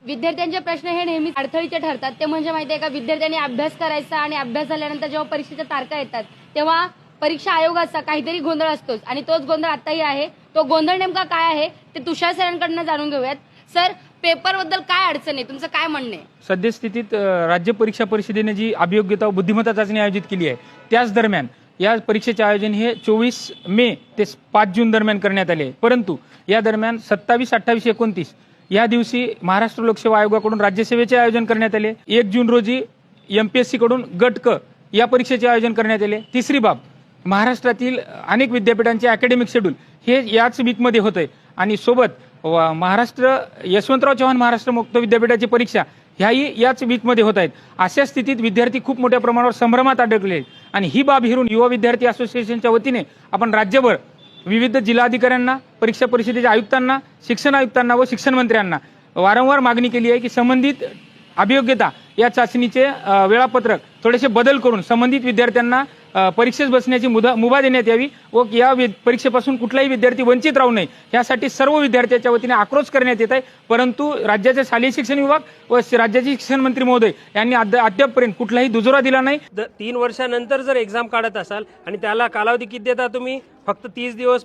विद्यार्थ्यांचे प्रश्न हे नेहमी अडथळीचे ठरतात। ते म्हणजे माहिती आहे का, विद्यार्थ्यांनी अभ्यास करायचा आणि अभ्यास झाल्यानंतर जेव्हा परीक्षेच्या तारखा येतात तेव्हा परीक्षा आयोगाचा काहीतरी गोंधळ असतोच आणि तोच गोंधळ आताही आहे। तो गोंधळ नेमका काय आहे ते तुषार सरांकडून जाणून घेऊयात। सर, पेपरबद्दल काय अडचण आहे, तुमचं काय म्हणणं आहे? सद्यस्थितीत राज्य परीक्षा परिषदेने जी अभियोग्यता व बुद्धिमत्ता चाचणी आयोजित केली आहे त्याच दरम्यान या परीक्षेचे आयोजन हे 24 मे ते 5 जून दरम्यान करण्यात आले आहे। परंतु या दरम्यान 27, 28, 29 या दिवशी महाराष्ट्र लोकसेवा आयोगाकडून राज्यसेवेचे आयोजन करण्यात आले। 1 जून रोजी MPSC कडून गट क या परीक्षेचे आयोजन करण्यात आले। तिसरी बाब, महाराष्ट्रातील अनेक विद्यापीठांचे अकॅडमिक शेड्यूल हे याच वीकमध्ये होत आहे आणि सोबत महाराष्ट्र यशवंतराव चव्हाण महाराष्ट्र मुक्त विद्यापीठाची परीक्षा ह्याही याच वीकमध्ये होत आहेत। अशा स्थितीत विद्यार्थी खूप मोठ्या प्रमाणावर संभ्रमात अडकले आहेत आणि ही बाब हेरून युवा विद्यार्थी असोसिएशनच्या वतीने आपण राज्यभर विविध जिल्हाधिकाऱ्यांना, परीक्षा परिषदेच्या आयुक्तांना, शिक्षण आयुक्तांना व शिक्षण मंत्र्यांना वारंवार मागणी केली आहे की संबंधित अभियोग्यता या चाचणीचे वेळापत्रक थोडेसे बदल करून संबंधित विद्यार्थ्यांना परीक्षेस बसण्याची मुभा देण्यात यावी व या परीक्षेपासून कुठलाही विद्यार्थी वंचित राहू नये यासाठी सर्व विद्यार्थ्यांच्या वतीने आक्रोश करण्यात येत आहे। परंतु राज्याचे शालेय शिक्षण विभाग व राज्याचे शिक्षण मंत्री महोदय यांनी अद्यापपर्यंत कुठलाही दुजोरा दिला नाही। 3 वर्षानंतर जर एक्झाम काढत असाल आणि त्याला कालावधी किती देता तुम्ही? फक्त 30 दिवस